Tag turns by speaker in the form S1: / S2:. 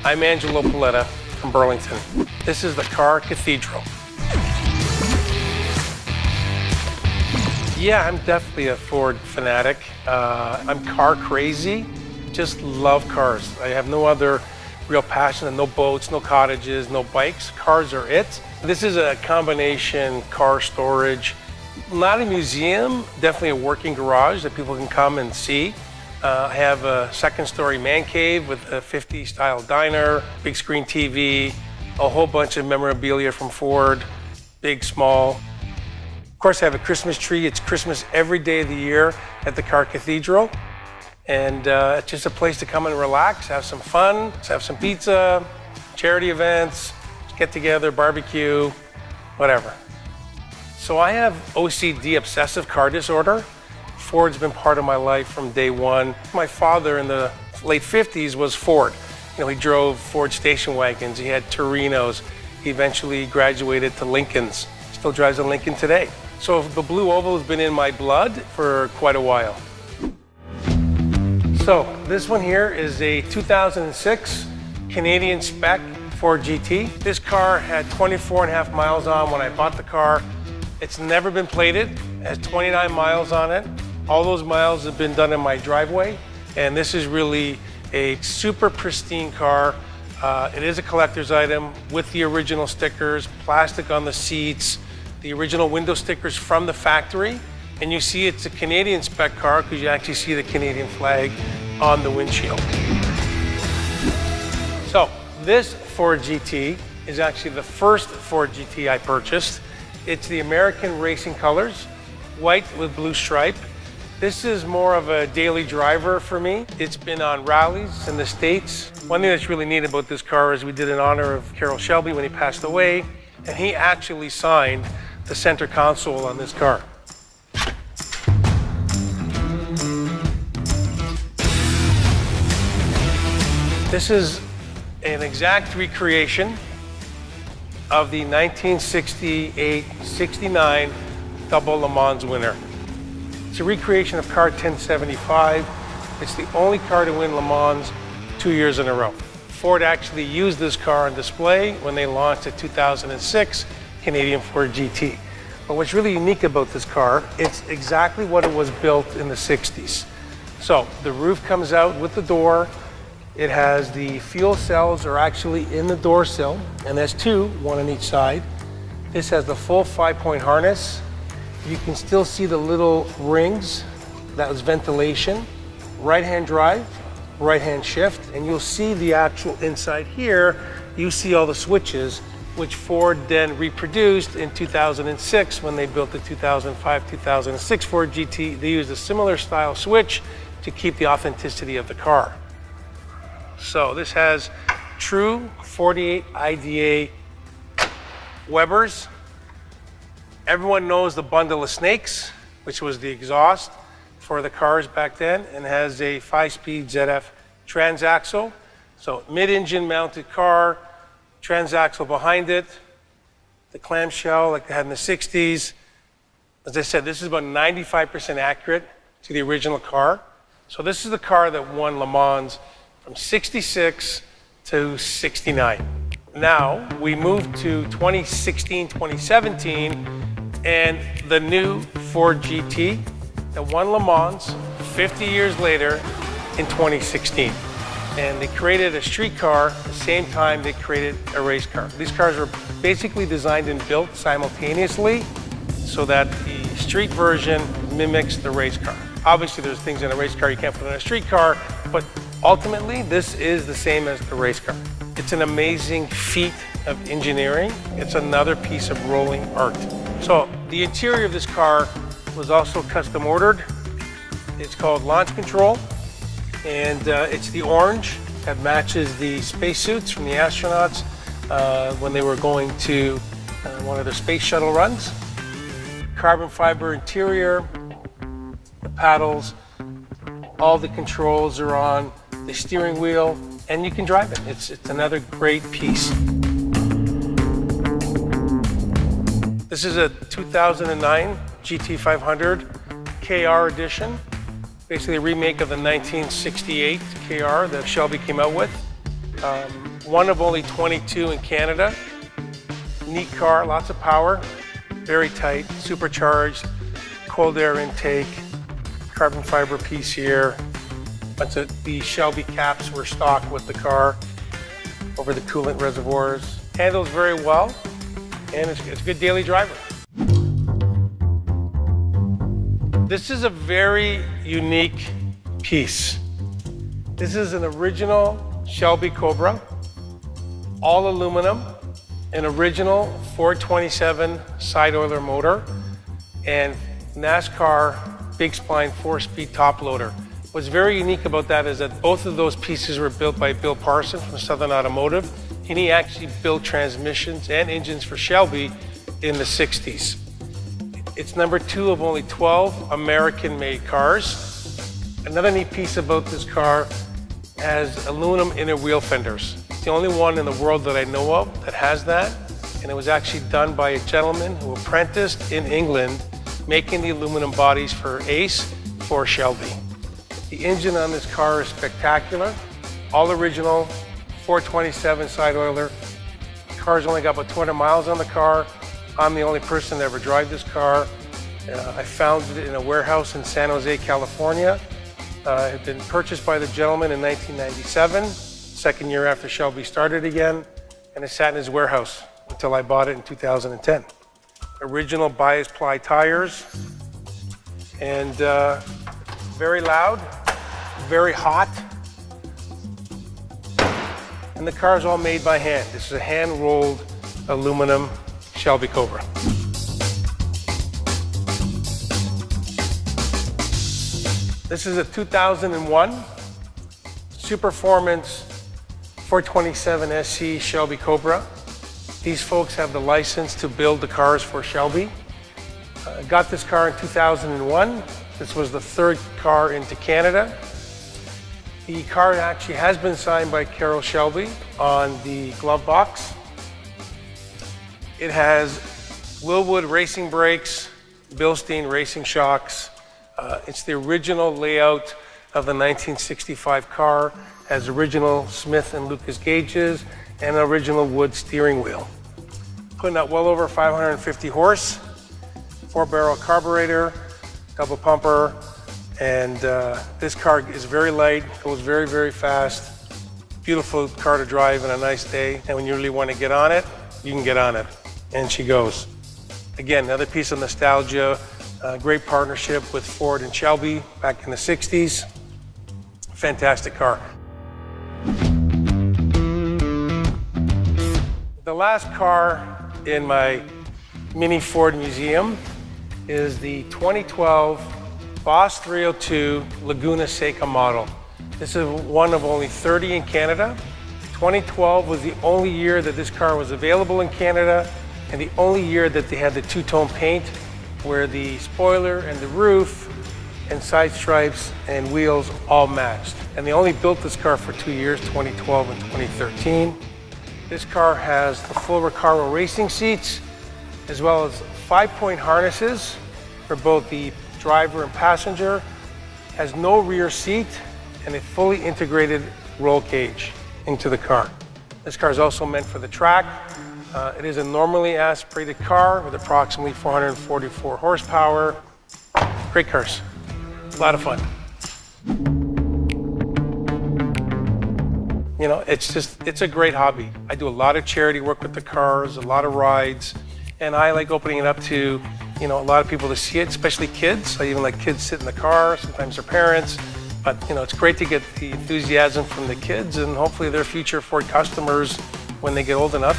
S1: I'm Angelo Paletta from Burlington. This is the car cathedral. Yeah, I'm definitely a Ford fanatic. I'm car crazy, just love cars. I have no other real passion, no boats, no cottages, no bikes. Cars are it. This is a combination car storage, not a museum, definitely a working garage that people can come and see. I have a second-story man cave with a 50s style diner, big screen TV, a whole bunch of memorabilia from Ford, big, small. Of course, I have a Christmas tree. It's Christmas every day of the year at the Car Cathedral. And it's just a place to come and relax, have some fun, have some pizza, charity events, get together, barbecue, whatever. So I have OCD, obsessive car disorder. Ford's been part of my life from day one. My father in the late 50s was Ford. You know, he drove Ford station wagons, he had Torinos, he eventually graduated to Lincolns. Still drives a Lincoln today. So the blue oval has been in my blood for quite a while. So this one here is a 2006 Canadian spec Ford GT. This car had 24.5 miles on when I bought the car. It's never been plated, it has 29 miles on it. All those miles have been done in my driveway, and this is really a super pristine car. It is a collector's item with the original stickers, plastic on the seats, the original window stickers from the factory, and you see it's a Canadian spec car because you actually see the Canadian flag on the windshield. So this Ford GT is actually the first Ford GT I purchased. It's the American racing colors, white with blue stripe. This is more of a daily driver for me. It's been on rallies in the States. One thing that's really neat about this car is we did in honor of Carroll Shelby when he passed away, and he actually signed the center console on this car. This is an exact recreation of the 1968-69 double Le Mans winner. It's a recreation of car 1075. It's the only car to win Le Mans 2 years in a row. Ford actually used this car on display when they launched the 2006 Canadian Ford GT. But what's really unique about this car, it's exactly what it was built in the 60s. So the roof comes out with the door. It has the fuel cells are actually in the door sill, and there's two, one on each side. This has the full 5-point harness. You can still see the little rings. That was ventilation. Right-hand drive, right-hand shift, and you'll see the actual inside here. You see all the switches, which Ford then reproduced in 2006 when they built the 2005-2006 Ford GT. They used a similar style switch to keep the authenticity of the car. So this has true 48 IDA Webers. Everyone knows the bundle of snakes, which was the exhaust for the cars back then, and has a 5-speed ZF transaxle. So mid-engine mounted car, transaxle behind it, the clamshell like they had in the 60s. As I said, this is about 95% accurate to the original car. So this is the car that won Le Mans from 66 to 69. Now we move to 2016, 2017, and the new Ford GT that won Le Mans 50 years later in 2016. And they created a street car at the same time they created a race car. These cars were basically designed and built simultaneously so that the street version mimics the race car. Obviously there's things in a race car you can't put in a street car, but ultimately this is the same as the race car. It's an amazing feat of engineering. It's another piece of rolling art. So the interior of this car was also custom ordered. It's called Launch Control, and it's the orange that matches the spacesuits from the astronauts when they were going to one of their space shuttle runs. Carbon fiber interior, the paddles, all the controls are on the steering wheel, and you can drive it. It's another great piece. This is a 2009 GT500 KR edition, basically a remake of the 1968 KR that Shelby came out with. one of only 22 in Canada. Neat car, lots of power, very tight, supercharged, cold air intake, carbon fiber piece here. Bunch of the Shelby caps were stocked with the car over the coolant reservoirs. Handles very well, and it's a good daily driver. This is a very unique piece. This is an original Shelby Cobra, all aluminum, an original 427 side oiler motor, and NASCAR big spline 4-speed top loader. What's very unique about that is that both of those pieces were built by Bill Parson from Southern Automotive, and he actually built transmissions and engines for Shelby in the 60s. It's number 2 of only 12 American-made cars. Another neat piece about this car has aluminum inner wheel fenders. It's the only one in the world that I know of that has that, and it was actually done by a gentleman who apprenticed in England making the aluminum bodies for Ace for Shelby. The engine on this car is spectacular. All original, 427 side oiler. The car's only got about 200 miles on the car. I'm the only person to ever drive this car. I found it in a warehouse in San Jose, California. It had been purchased by the gentleman in 1997, second year after Shelby started again, and it sat in his warehouse until I bought it in 2010. Original bias ply tires, and very loud, very hot. And the car is all made by hand. This is a hand-rolled aluminum Shelby Cobra. This is a 2001 Superformance 427 SC Shelby Cobra. These folks have the license to build the cars for Shelby. Got this car in 2001. This was the 3rd car into Canada. The car actually has been signed by Carroll Shelby on the glove box. It has Willwood racing brakes, Bilstein racing shocks. It's the original layout of the 1965 car, has original Smith and Lucas gauges and an original wood steering wheel. Putting out well over 550 horse, 4-barrel carburetor, double pumper, and this car is very light, goes very, very fast. Beautiful car to drive on a nice day, and when you really want to get on it, you can get on it. And she goes. Again, another piece of nostalgia, great partnership with Ford and Shelby back in the 60s. Fantastic car. The last car in my mini Ford museum is the 2012 Boss 302 Laguna Seca model. This is one of only 30 in Canada. 2012 was the only year that this car was available in Canada, and the only year that they had the two-tone paint where the spoiler and the roof and side stripes and wheels all matched. And they only built this car for 2 years, 2012 and 2013. This car has the full Recaro racing seats, as well as 5-point harnesses for both the driver and passenger, has no rear seat, and a fully integrated roll cage into the car. This car is also meant for the track. It is a normally aspirated car with approximately 444 horsepower. Great cars, a lot of fun. You know, it's a great hobby. I do a lot of charity work with the cars, a lot of rides, and I like opening it up to, you know, a lot of people to see it, especially kids. I even let kids sit in the car, sometimes their parents. But, you know, it's great to get the enthusiasm from the kids and hopefully their future Ford customers when they get old enough.